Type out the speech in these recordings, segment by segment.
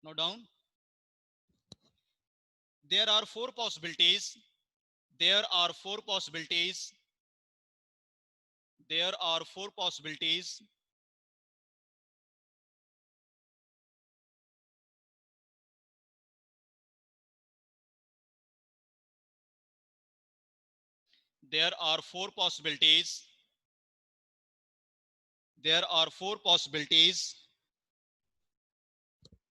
Note down. There are four possibilities. There are four possibilities. There are four possibilities. There are four possibilities. There are four possibilities.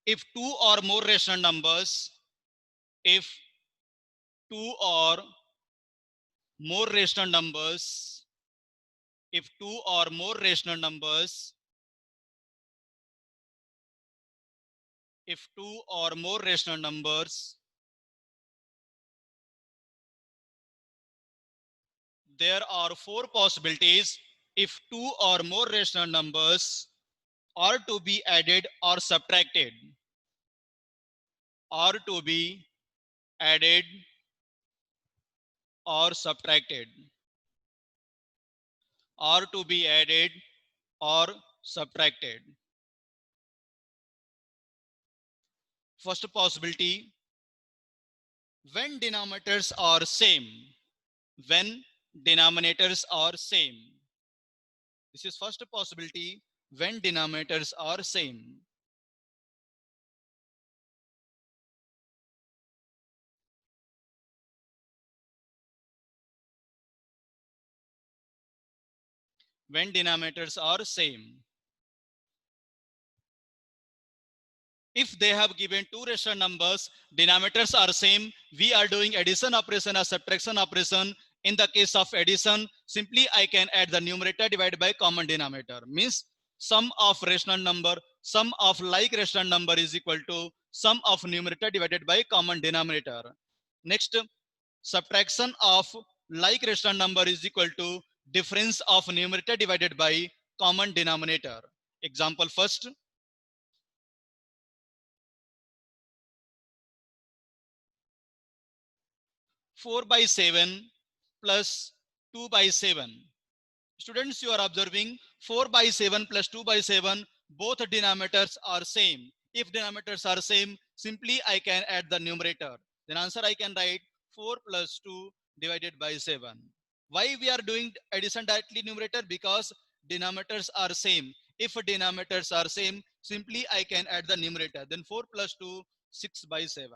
If two or more rational numbers, if two or more rational numbers, if two or more rational numbers, if two or more rational numbers, there are four possibilities. If two or more rational numbers are to be added or subtracted, are to be added or subtracted, are to be added or subtracted. First possibility, when denominators are same, when denominators are same. This is first possibility, when denominators are same. When denominators are same. If they have given two rational numbers, denominators are same, we are doing addition operation or subtraction operation. In the case of addition, simply I can add the numerator divided by common denominator. Means sum of rational number, sum of like rational number is equal to sum of numerator divided by common denominator. Next, subtraction of like rational number is equal to difference of numerator divided by common denominator. Example first, 4 by 7 plus 2 by 7. Students, you are observing 4 by 7 plus 2 by 7, both denominators are same. If denominators are same, simply I can add the numerator. Then answer I can write 4 plus 2 divided by 7. Why we are doing addition directly numerator? Because denominators are same. If denominators are same, simply I can add the numerator. Then 4 plus 2, 6 by 7.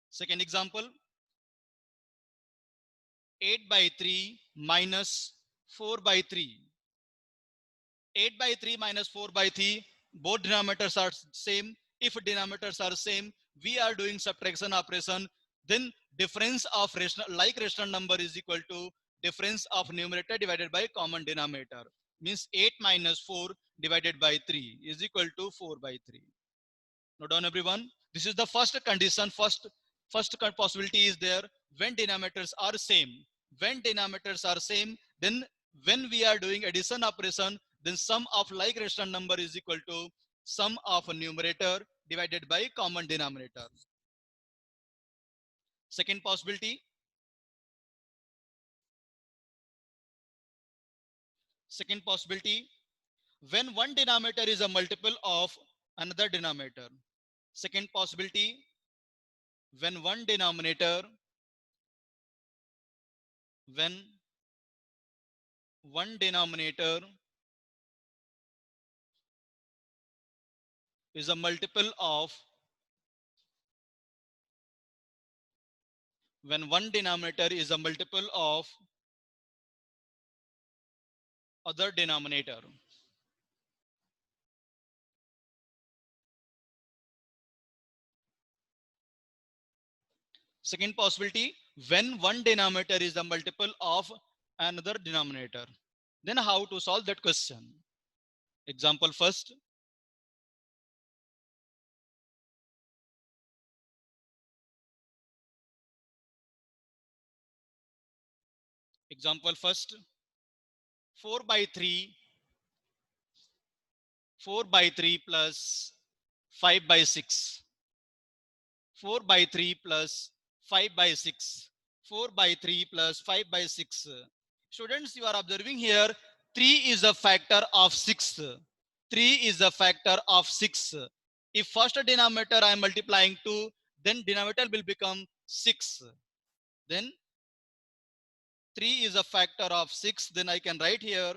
Second example, 8 by 3 minus 4 by 3. 8 by 3 minus 4 by 3, both denominators are same. If denominators are same, we are doing subtraction operation. Then difference of rational number is equal to difference of numerator divided by common denominator. Means 8 minus 4 divided by 3 is equal to 4 by 3. Note down everyone. This is the first condition, first possibility is there when denominators are same. When denominators are same, then when we are doing addition operation, then sum of like rational number is equal to sum of numerator divided by common denominator. Second possibility, when one denominator is a multiple of another denominator. Second possibility, when one denominator, when one denominator is a multiple of, when one denominator is a multiple of other denominator. Second possibility, when one denominator is a multiple of another denominator. Then how to solve that question? Example first, example first, 4 by 3, 4 by 3 plus 5 by 6. 4 by 3 plus 5 by 6. 4 by 3 plus 5 by 6. Students, you are observing here 3 is a factor of 6. 3 is a factor of 6. If first denominator I am multiplying 2, then denominator will become 6. Then 3 is a factor of 6. Then I can write here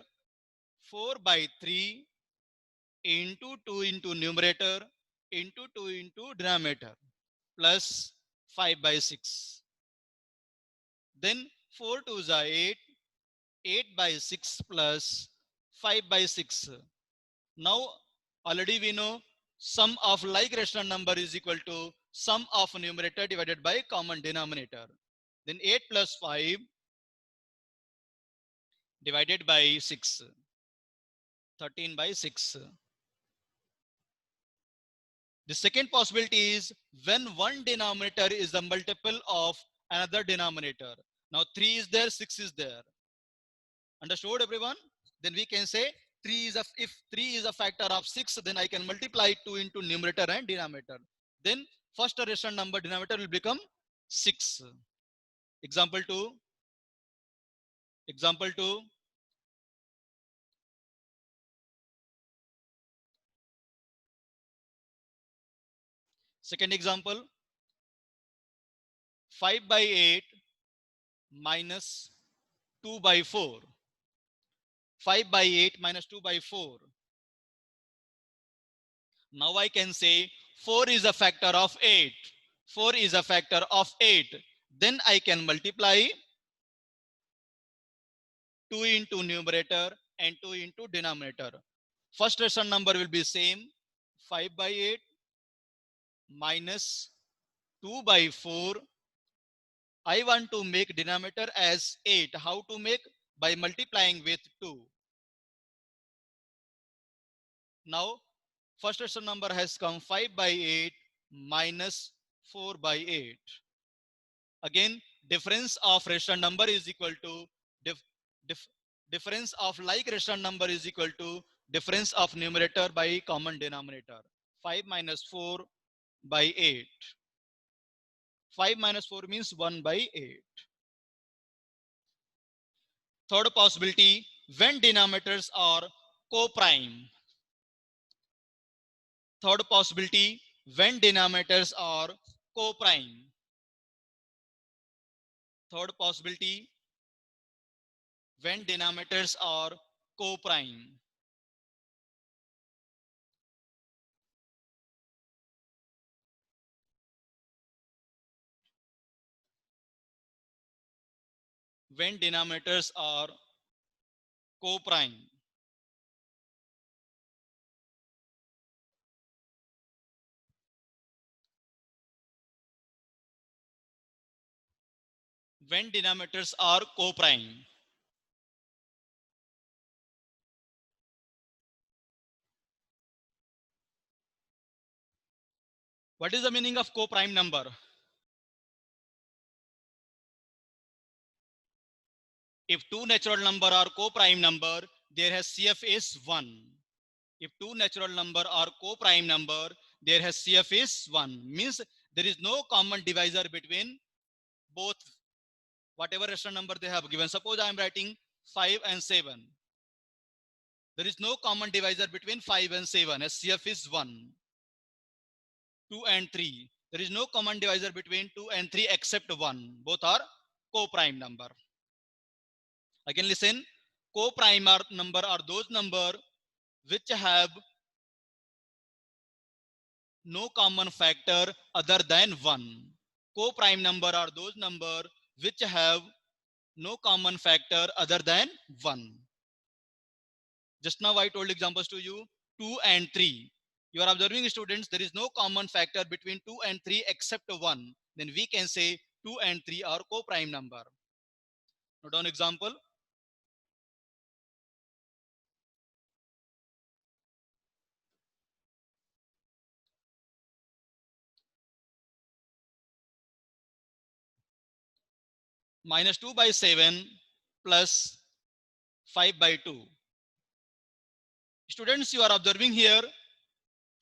4 by 3 into 2 into numerator into 2 into denominator plus 5 by 6. Then 4 2s are 8, 8 by 6 plus 5 by 6. Now already we know sum of like rational number is equal to sum of numerator divided by common denominator. Then 8 plus 5 divided by 6, 13 by 6. The second possibility is when one denominator is a multiple of another denominator. Now 3 is there, 6 is there. Understood everyone? Then we can say 3 is if 3 is a factor of 6, then I can multiply 2 into numerator and denominator. Then first rational number denominator will become 6. Example 2. Example 2. Second example. 5 by 8 minus 2 by 4. 5 by 8 minus 2 by 4. Now I can say 4 is a factor of 8. 4 is a factor of 8. Then I can multiply 2 into numerator and 2 into denominator. First rational number will be same, 5 by 8 minus 2 by 4. I want to make denominator as 8. How to make? By multiplying with 2. Now first rational number has come 5 by 8 minus 4 by 8. Again, difference of rational number is equal to difference of like rational number is equal to difference of numerator by common denominator. 5 minus 4 by 8. 5 minus 4 means 1 by 8. Third possibility, when denominators are co-prime. Third possibility, when denominators are co-prime. Third possibility, when denominators are co-prime. When denominators are co-prime. When denominators are co-prime. What is the meaning of co-prime number? If two natural number are co-prime number, their HCF is 1. If two natural number are co-prime number, their HCF is 1. Means there is no common divisor between both whatever rational number they have given. Suppose I am writing 5 and 7. There is no common divisor between 5 and 7. HCF is 1. 2 and 3. There is no common divisor between 2 and 3 except 1. Both are co-prime number. Again listen, co-prime number are those number which have no common factor other than 1. Co-prime number are those number which have no common factor other than 1. Just now I told examples to you, 2 and 3. You are observing students, there is no common factor between 2 and 3 except 1. Then we can say 2 and 3 are co-prime number. Note down example. Minus 2 by 7 plus 5 by 2. Students, you are observing here,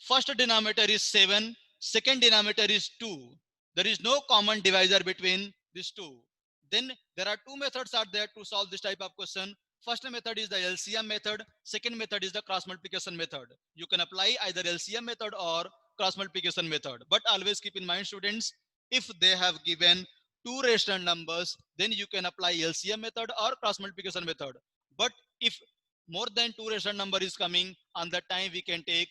first denominator is 7, second denominator is 2. There is no common divisor between these two. Then there are two methods are there to solve this type of question. First method is the LCM method. Second method is the cross multiplication method. You can apply either LCM method or cross multiplication method. But always keep in mind, students, if they have given two rational numbers, then you can apply LCM method or cross multiplication method. But if more than two rational number is coming, on that time we can take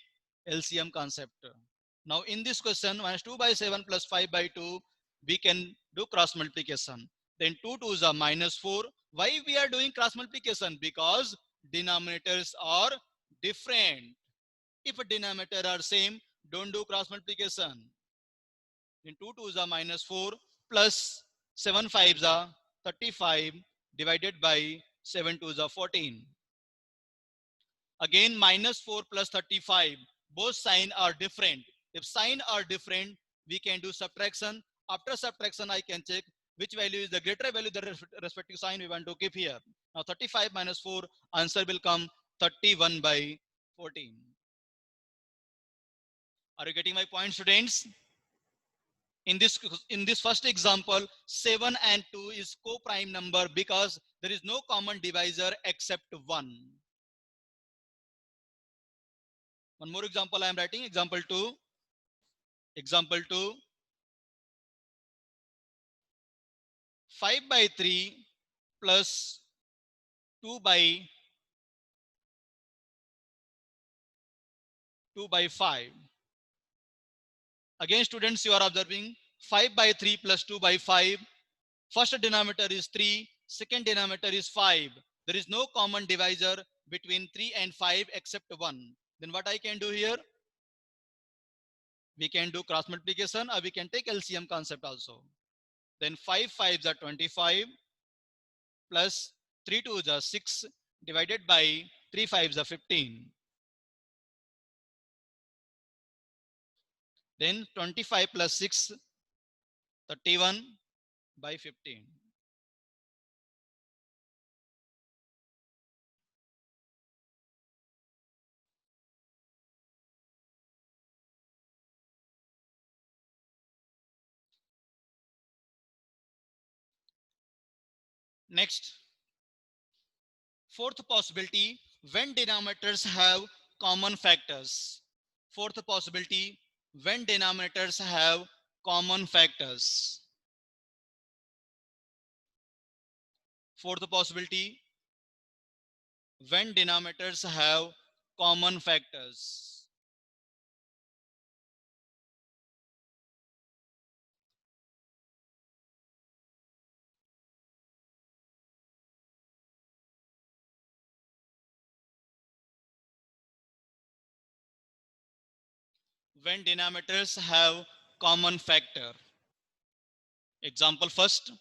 LCM concept. Now in this question, minus 2 by 7 plus 5 by 2, we can do cross multiplication. Then 2 2s are minus 4. Why we are doing cross multiplication? Because denominators are different. If a denominator are same, don't do cross multiplication. Then 2 2s are minus 4 plus 7 5s are 35 divided by 7 2s are 14. Again, minus 4 plus 35. Both sign are different. If sign are different, we can do subtraction. After subtraction, I can check which value is the greater value, the respective sign we want to keep here. Now 35 minus 4, answer will come 31 by 14. Are you getting my point, students? In this first example, 7 and 2 is co-prime number because there is no common divisor except 1. One more example I am writing, example 2. Example 2, 5 by 3 plus 2 by 5. Again, students, you are observing 5 by 3 plus 2 by 5. First denominator is 3, second denominator is 5. There is no common divisor between 3 and 5 except 1. Then what I can do here? We can do cross multiplication or we can take LCM concept also. Then 5 5s are 25 plus 3 2s are 6 divided by 3 5s are 15. Then 25 plus 6, 31 by 15. Next, fourth possibility, when denominators have common factors. Fourth possibility, when denominators have common factors. Fourth possibility, when denominators have common factors. When denominators have common factor. Example first.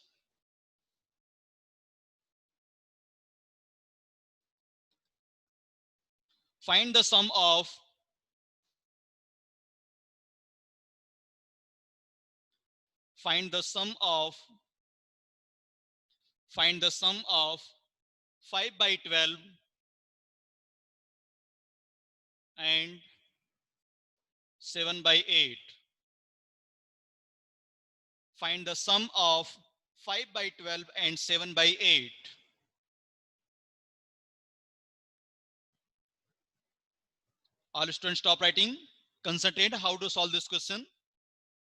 Find the sum of find the sum of 5 by 12 and 7 by 8. Find the sum of 5 by 12 and 7 by 8. All students stop writing. Concentrate how to solve this question.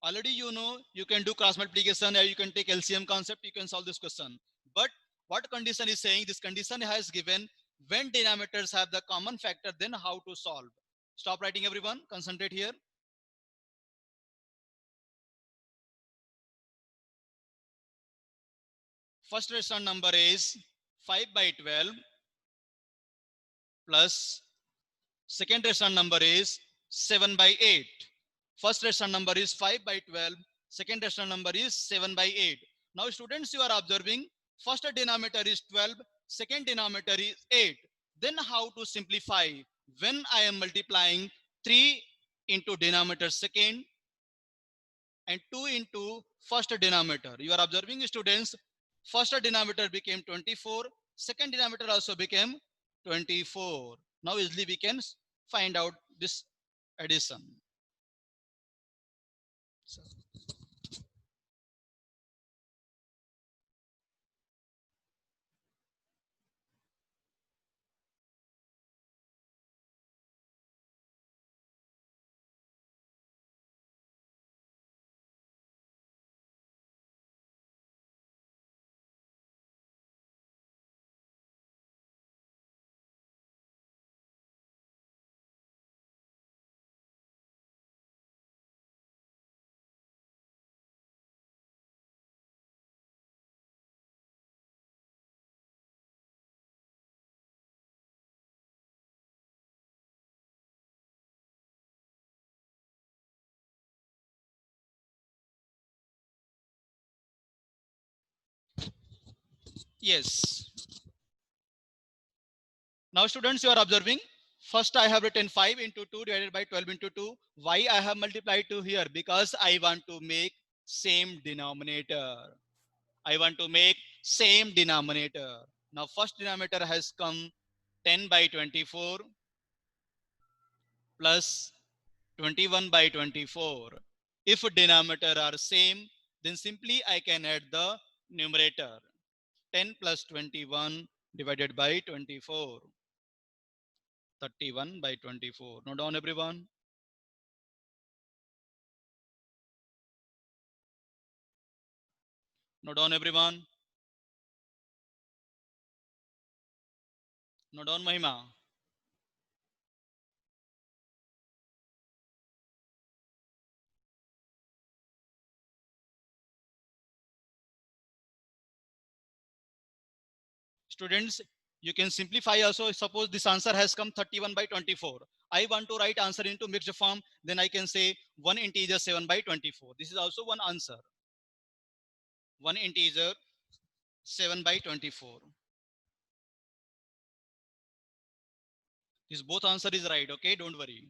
Already you know you can do cross multiplication or you can take LCM concept, you can solve this question. But what condition is saying? This condition has given when denominators have the common factor, then how to solve. Stop writing everyone, concentrate here. First rational number is 5 by 12 plus second rational number is 7 by 8. First rational number is 5 by 12. Second rational number is 7 by 8. Now students, you are observing first denominator is 12. Second denominator is 8. Then how to simplify? When I am multiplying 3 into denominator second and 2 into first denominator. You are observing students, first denominator became 24. Second denominator also became 24. Now easily we can find out this addition. Yes. Now students, you are observing. First I have written 5 into 2 divided by 12 into 2. Why I have multiplied 2 here? Because I want to make same denominator. I want to make same denominator. Now first denominator has come 10 by 24 plus 21 by 24. If denominator are same, then simply I can add the numerator. 10 plus 21 divided by 24. 31 by 24. Note down everyone. Note down everyone. Note down Mahima. Students, you can simplify also. Suppose this answer has come 31 by 24. I want to write answer into mixed form. Then I can say 1 integer 7 by 24. This is also one answer. 1 integer 7 by 24. This both answer is right. Okay, don't worry.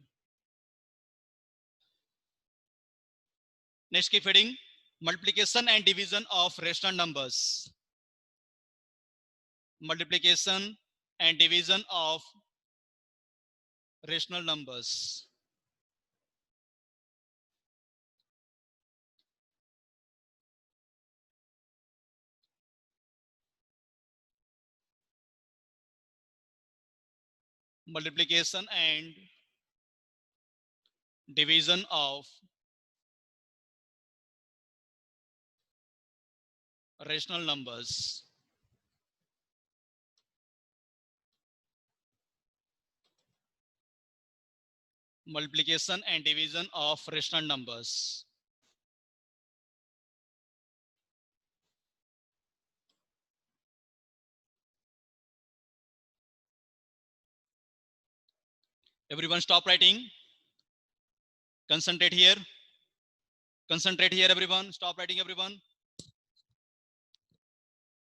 Next keep heading. Multiplication and division of rational numbers. Multiplication and division of rational numbers. Multiplication and division of rational numbers. Multiplication and division of rational numbers. Everyone stop writing. Concentrate here. Concentrate here, everyone. Stop writing, everyone.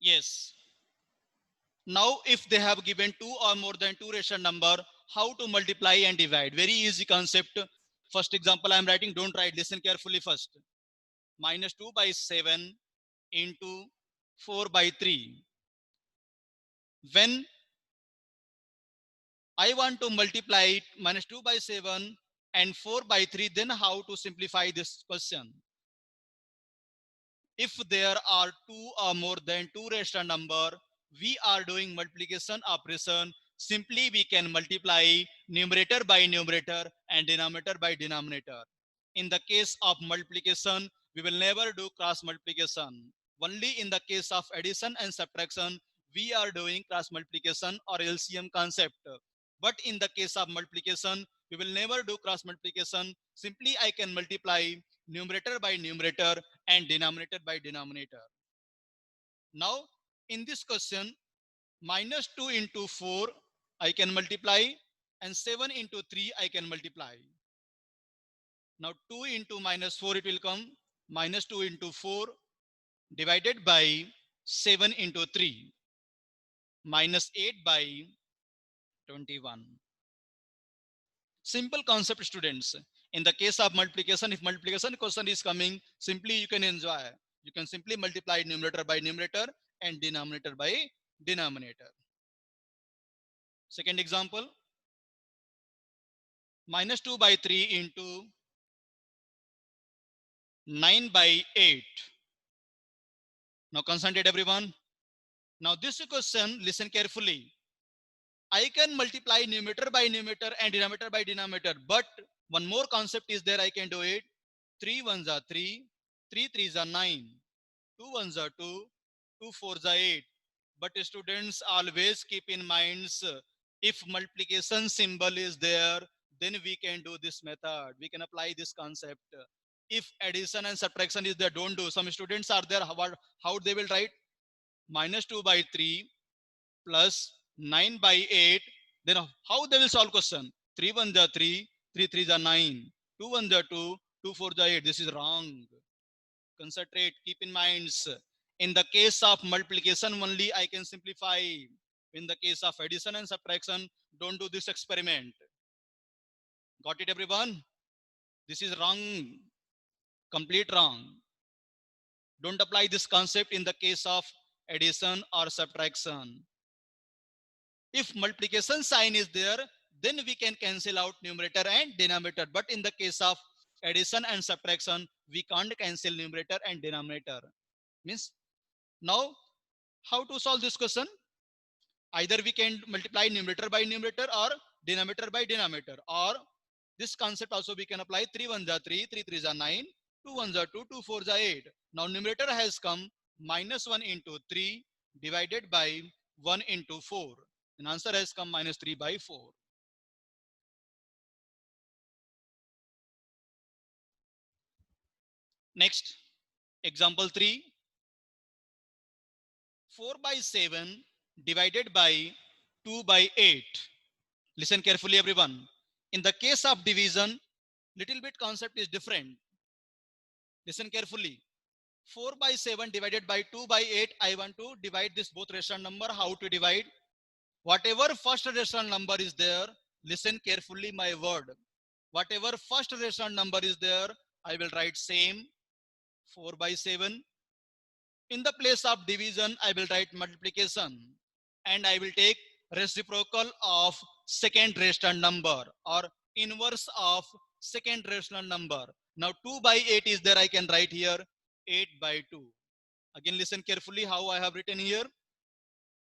Yes. Now, if they have given 2 or more than 2 rational number, how to multiply and divide? Very easy concept. First example I am writing. Don't write. Listen carefully first. Minus 2 by 7 into 4 by 3. When I want to multiply minus 2 by 7 and 4 by 3, then how to simplify this question? If there are 2 or more than 2 rational number, we are doing multiplication operation. Simply we can multiply numerator by numerator and denominator by denominator. In the case of multiplication, we will never do cross multiplication. Only in the case of addition and subtraction, we are doing cross multiplication or LCM concept. But in the case of multiplication, we will never do cross multiplication. Simply I can multiply numerator by numerator and denominator by denominator. Now, in this question, minus 2 into 4, I can multiply, and 7 into 3, I can multiply. Now, 2 into minus 4, it will come minus 2 into 4 divided by 7 into 3, minus 8 by 21. Simple concept, students. In the case of multiplication, if multiplication question is coming, simply you can enjoy. You can simply multiply numerator by numerator and denominator by denominator. Second example, minus 2 by 3 into 9 by 8. Now concentrate everyone. Now this question, listen carefully. I can multiply numerator by numerator and denominator by denominator, but one more concept is there, I can do it. 3 ones are 3, 3 threes are 9, 2 ones are 2, 2 fours are 8. But students always keep in mind, if multiplication symbol is there, then we can do this method. We can apply this concept. If addition and subtraction is there, don't do. Some students are there, how they will write? Minus 2 by 3 plus 9 by 8. Then how they will solve question? 3 1s are 3, 3 3s are 9, 2 1s are 2, 2 4s are 8. This is wrong. Concentrate, keep in mind. In the case of multiplication only, I can simplify. In the case of addition and subtraction, don't do this experiment. Got it, everyone? This is wrong, complete wrong. Don't apply this concept in the case of addition or subtraction. If multiplication sign is there, then we can cancel out numerator and denominator. But in the case of addition and subtraction, we can't cancel numerator and denominator. Means now, how to solve this question? Either we can multiply numerator by numerator or denominator by denominator. Or this concept also we can apply. 3 1s are 3, 3 3s are 9, 2 1s are 2, 2 4s are 8. Now numerator has come minus 1 into 3 divided by 1 into 4. And answer has come minus 3 by 4. Next, example 3. 4 by 7 divided by 2 by 8. Listen carefully, everyone. In the case of division, little bit concept is different. Listen carefully. 4 by 7 divided by 2 by 8. I want to divide this both rational number. How to divide? Whatever first rational number is there, listen carefully my word. Whatever first rational number is there, I will write same 4 by 7. In the place of division, I will write multiplication. And I will take reciprocal of second rational number or inverse of second rational number. Now 2 by 8 is there, I can write here 8 by 2. Again listen carefully how I have written here.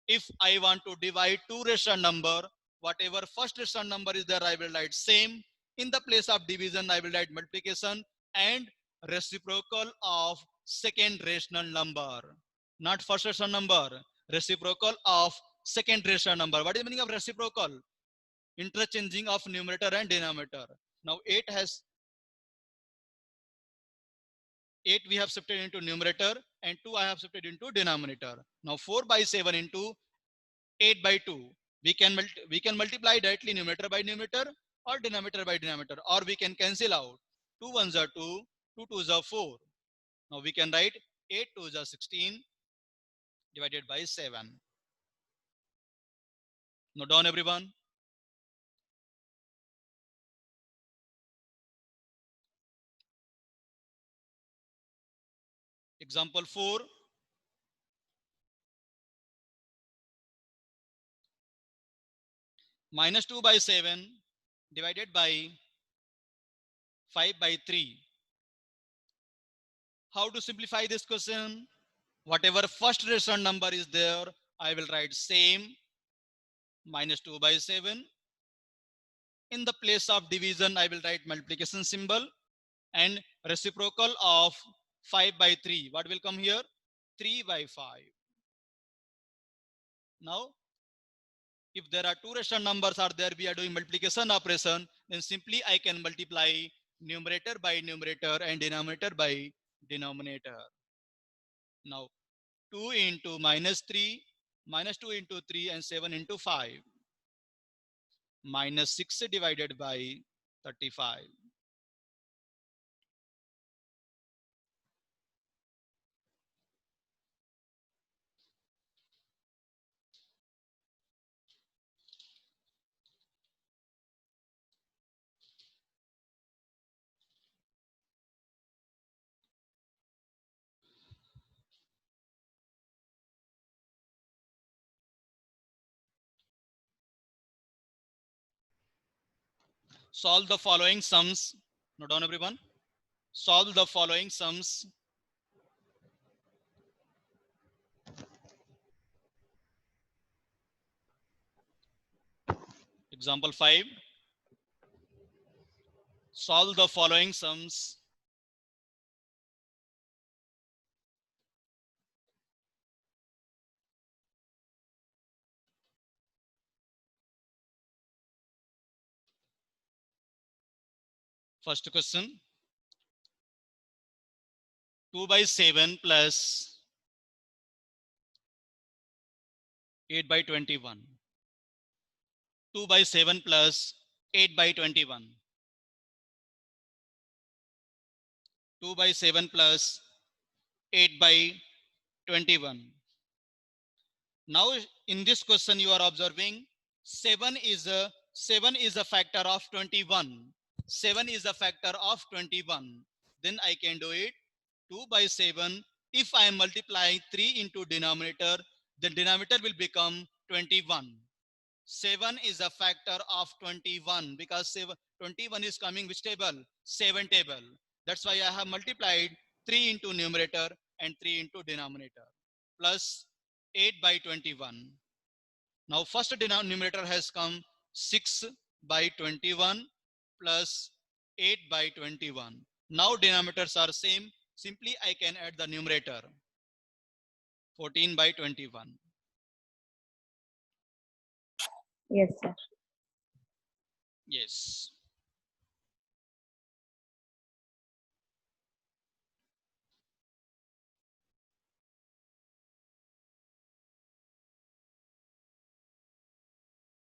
If I want to divide two rational number, whatever first rational number is there, I will write same. In the place of division, I will write multiplication and reciprocal of second rational number. Not first rational number, reciprocal of second rational number. What is the meaning of reciprocal? Interchanging of numerator and denominator. Now 8 we have shifted into numerator and 2 I have shifted into denominator. Now 4 by 7 into 8 by 2. We can multiply directly numerator by numerator or denominator by denominator, or we can cancel out. 2 1s are 2, 2 2s are 4. Now we can write 8 2s are 16 divided by 7. Now done, everyone. Example 4. Minus 2 by 7 divided by 5 by 3. How to simplify this question? Whatever first rational number is there, I will write same minus 2 by 7. In the place of division, I will write multiplication symbol and reciprocal of 5 by 3. What will come here? 3 by 5. Now, if there are two rational numbers are there, we are doing multiplication operation, then simply I can multiply numerator by numerator and denominator by denominator. Now, 2 into minus 3, minus 2 into 3 and 7 into 5. Minus 6 divided by 35. Solve the following sums. Note down, everyone. Solve the following sums. Example 5. Solve the following sums. First question. 2 by 7 plus 8 by 21. 2 by 7 plus 8 by 21. 2 by 7 plus 8 by 21. Now in this question you are observing 7 is a factor of 21. 7 is a factor of 21. Then I can do it 2 by 7. If I am multiplying 3 into denominator, the denominator will become 21. 7 is a factor of 21 because 21 is coming which table? 7 table. That's why I have multiplied 3 into numerator and 3 into denominator plus 8 by 21. Now first numerator has come 6 by 21 plus 8 by 21. Now denominators are same. Simply I can add the numerator 14 by 21. Yes, sir. Yes.